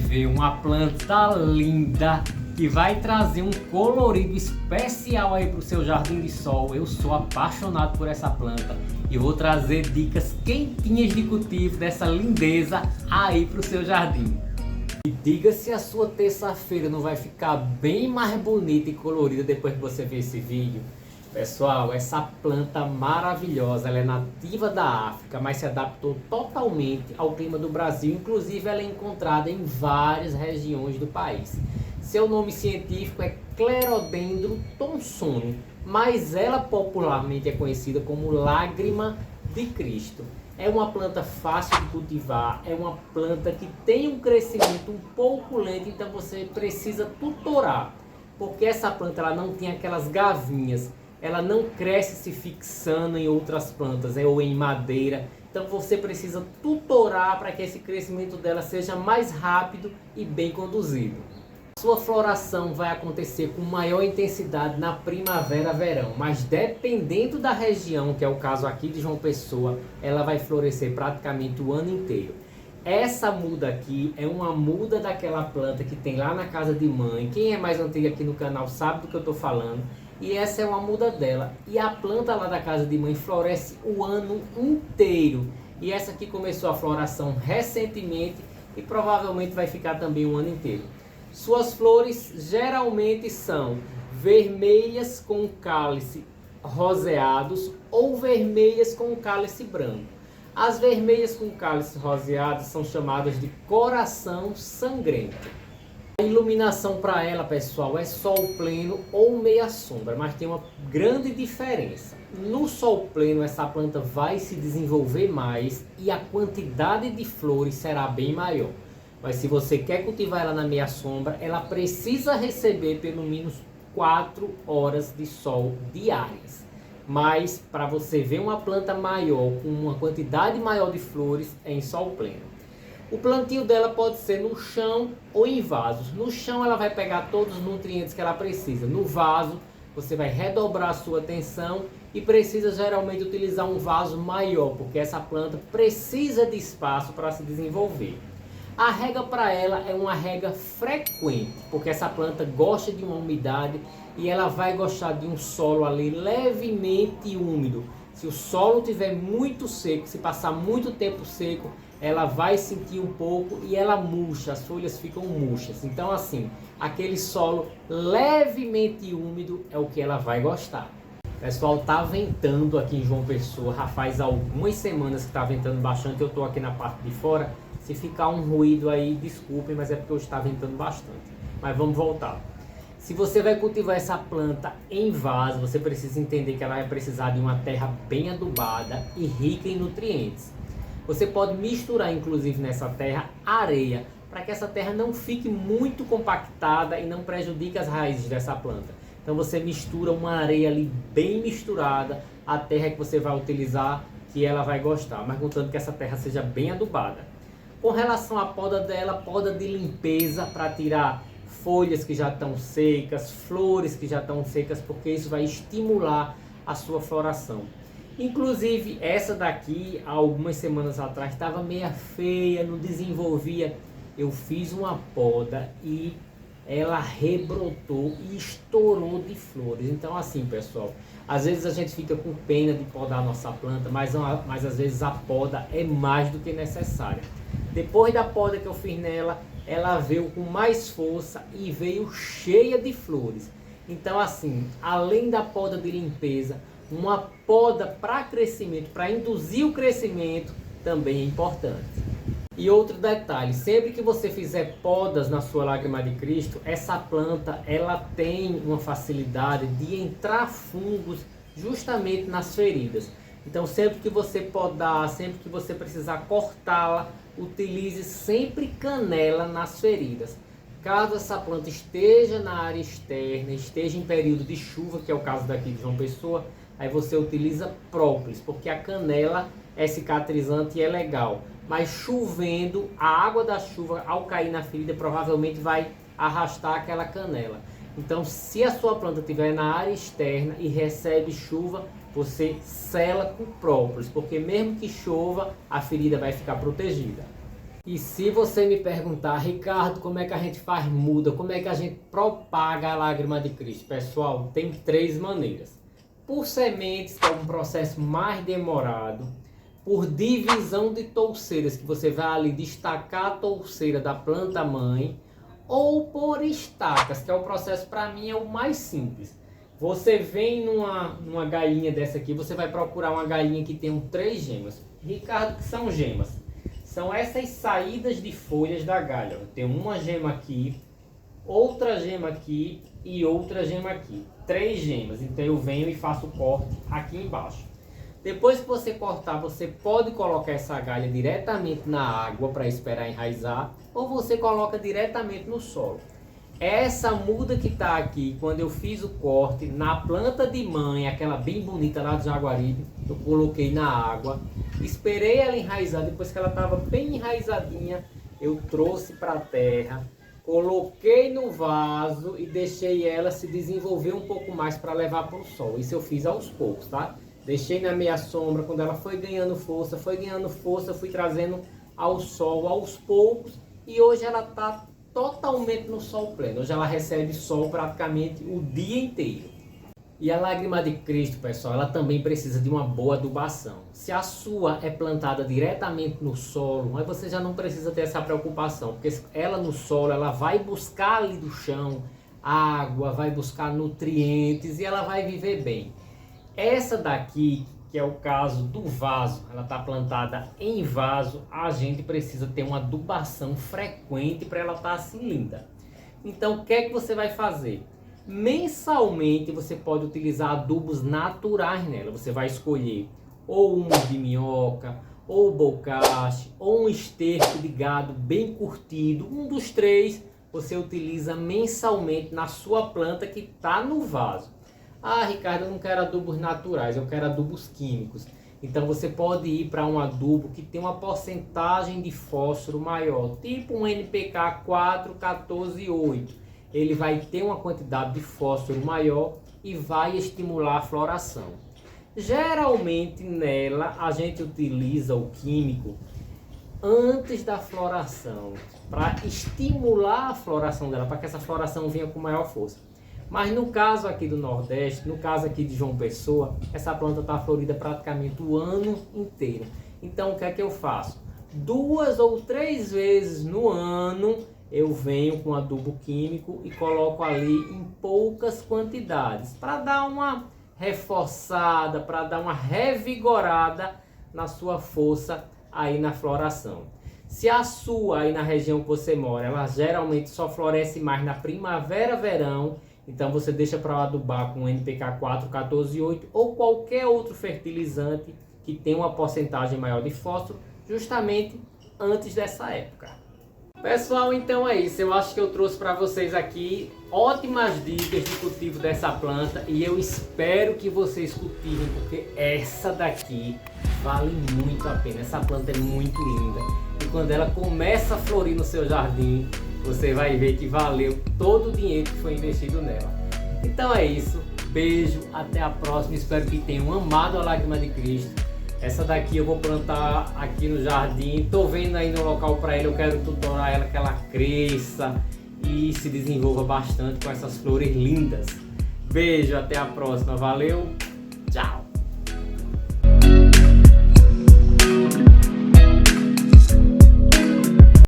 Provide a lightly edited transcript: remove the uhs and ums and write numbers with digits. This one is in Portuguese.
ver uma planta linda que vai trazer um colorido especial aí para o seu jardim de sol. Eu sou apaixonado por essa planta e vou trazer dicas quentinhas de cultivo dessa lindeza aí para o seu jardim. E diga se a sua terça-feira não vai ficar bem mais bonita e colorida depois que você ver esse vídeo. Pessoal, essa planta maravilhosa, ela é nativa da África, mas se adaptou totalmente ao clima do Brasil. Inclusive, ela é encontrada em várias regiões do país. Seu nome científico é Clerodendron thomsoni, mas ela popularmente é conhecida como lágrima de Cristo. É uma planta fácil de cultivar, é uma planta que tem um crescimento um pouco lento, então você precisa tutorar, porque essa planta ela não tem aquelas gavinhas. Ela não cresce se fixando em outras plantas, ou em madeira. Então você precisa tutorar para que esse crescimento dela seja mais rápido e bem conduzido. Sua floração vai acontecer com maior intensidade na primavera-verão, mas dependendo da região, que é o caso aqui de João Pessoa, ela vai florescer praticamente o ano inteiro. Essa muda aqui é uma muda daquela planta que tem lá na casa de mãe. Quem é mais antigo aqui no canal sabe do que eu estou falando. E essa é uma muda dela. E a planta lá da casa de mãe floresce o ano inteiro. E essa aqui começou a floração recentemente e provavelmente vai ficar também o ano inteiro. Suas flores geralmente são vermelhas com cálice roseados ou vermelhas com cálice branco. As vermelhas com cálice roseado são chamadas de coração sangrento. A iluminação para ela, pessoal, é sol pleno ou meia sombra, mas tem uma grande diferença. No sol pleno, essa planta vai se desenvolver mais e a quantidade de flores será bem maior. Mas se você quer cultivar ela na meia sombra, ela precisa receber pelo menos 4 horas de sol diárias. Mas para você ver uma planta maior, com uma quantidade maior de flores, é em sol pleno. O plantio dela pode ser no chão ou em vasos. No chão ela vai pegar todos os nutrientes que ela precisa. No vaso você vai redobrar a sua atenção e precisa geralmente utilizar um vaso maior, porque essa planta precisa de espaço para se desenvolver. A rega para ela é uma rega frequente, porque essa planta gosta de uma umidade e ela vai gostar de um solo ali levemente úmido. Se o solo estiver muito seco, se passar muito tempo seco, ela vai sentir um pouco e ela murcha, as folhas ficam murchas. Então assim, aquele solo levemente úmido é o que ela vai gostar. Pessoal, tá ventando aqui em João Pessoa, já faz algumas semanas que tá ventando bastante, eu tô aqui na parte de fora. Se ficar um ruído aí, desculpem, mas é porque hoje está ventando bastante. Mas vamos voltar. Se você vai cultivar essa planta em vaso, você precisa entender que ela vai precisar de uma terra bem adubada e rica em nutrientes. Você pode misturar, inclusive, nessa terra areia, para que essa terra não fique muito compactada e não prejudique as raízes dessa planta. Então você mistura uma areia ali bem misturada, a terra que você vai utilizar, que ela vai gostar, mas contanto que essa terra seja bem adubada. Com relação à poda dela, poda de limpeza para tirar folhas que já estão secas, flores que já estão secas, porque isso vai estimular a sua floração. Inclusive essa daqui, há algumas semanas atrás, estava meia feia, não desenvolvia. Eu fiz uma poda e ela rebrotou e estourou de flores. Então assim, pessoal, às vezes a gente fica com pena de podar a nossa planta, mas às vezes a poda é mais do que necessária. Depois da poda que eu fiz nela, ela veio com mais força e veio cheia de flores. Então assim, além da poda de limpeza, uma poda para crescimento, para induzir o crescimento, também é importante. E outro detalhe, sempre que você fizer podas na sua lágrima de Cristo, essa planta ela tem uma facilidade de entrar fungos justamente nas feridas. Então sempre que você podar, sempre que você precisar cortá-la, utilize sempre canela nas feridas. Caso essa planta esteja na área externa, esteja em período de chuva, que é o caso daqui de João Pessoa, aí você utiliza própolis, porque a canela é cicatrizante e é legal. Mas chovendo, a água da chuva ao cair na ferida provavelmente vai arrastar aquela canela. Então se a sua planta estiver na área externa e recebe chuva, você sela com própolis, porque mesmo que chova, a ferida vai ficar protegida. E se você me perguntar, Ricardo, como é que a gente faz muda, como é que a gente propaga a lágrima de Cristo? Pessoal, tem 3 maneiras. Por sementes, que é um processo mais demorado. Por divisão de touceiras, que você vai ali destacar a touceira da planta mãe. Ou por estacas, que é o processo, para mim, é o mais simples. Você vem numa galinha dessa aqui, você vai procurar uma galinha que tem 3 gemas. Ricardo, que são gemas? São essas saídas de folhas da galha. Tem uma gema aqui, outra gema aqui e outra gema aqui. 3 gemas. Então eu venho e faço o corte aqui embaixo. Depois que você cortar, você pode colocar essa galha diretamente na água para esperar enraizar, ou você coloca diretamente no solo. Essa muda que está aqui, quando eu fiz o corte, na planta de mãe, aquela bem bonita lá do Jaguaribe, eu coloquei na água, esperei ela enraizar. Depois que ela estava bem enraizadinha, eu trouxe para a terra, coloquei no vaso e deixei ela se desenvolver um pouco mais para levar para o sol. Isso eu fiz aos poucos, tá? Deixei na meia sombra. Quando ela foi ganhando força, fui trazendo ao sol aos poucos, e hoje ela está totalmente no sol pleno. Hoje ela recebe sol praticamente o dia inteiro. E a lágrima de Cristo, pessoal, ela também precisa de uma boa adubação. Se a sua é plantada diretamente no solo, aí você já não precisa ter essa preocupação, porque ela no solo, ela vai buscar ali do chão água, vai buscar nutrientes e ela vai viver bem. Essa daqui, que é o caso do vaso, ela está plantada em vaso, a gente precisa ter uma adubação frequente para ela estar assim linda. Então o que é que você vai fazer? Mensalmente você pode utilizar adubos naturais nela. Você vai escolher ou humus de minhoca, ou bocache, ou um esterco de gado bem curtido. Um dos 3 você utiliza mensalmente na sua planta que está no vaso. Ah, Ricardo, eu não quero adubos naturais, eu quero adubos químicos. Então você pode ir para um adubo que tem uma porcentagem de fósforo maior, tipo um NPK 4, 14, 8. Ele vai ter uma quantidade de fósforo maior e vai estimular a floração. Geralmente nela a gente utiliza o químico antes da floração, para estimular a floração dela, para que essa floração venha com maior força. Mas no caso aqui do Nordeste, no caso aqui de João Pessoa, essa planta está florida praticamente o ano inteiro. Então o que é que eu faço? 2 ou 3 vezes no ano eu venho com adubo químico e coloco ali em poucas quantidades, para dar uma reforçada, para dar uma revigorada na sua força aí na floração. Se a sua aí na região que você mora, ela geralmente só floresce mais na primavera, verão, então você deixa para adubar com NPK 4, 14, 8 ou qualquer outro fertilizante que tenha uma porcentagem maior de fósforo, justamente antes dessa época. Pessoal, então é isso. Eu acho que eu trouxe para vocês aqui ótimas dicas de cultivo dessa planta e eu espero que vocês cultivem, porque essa daqui vale muito a pena. Essa planta é muito linda e quando ela começa a florir no seu jardim, você vai ver que valeu todo o dinheiro que foi investido nela. Então é isso. Beijo, até a próxima. Espero que tenham amado a lágrima de Cristo. Essa daqui eu vou plantar aqui no jardim. Tô vendo aí no local para ela. Eu quero tutorar ela, que ela cresça e se desenvolva bastante com essas flores lindas. Beijo, até a próxima. Valeu!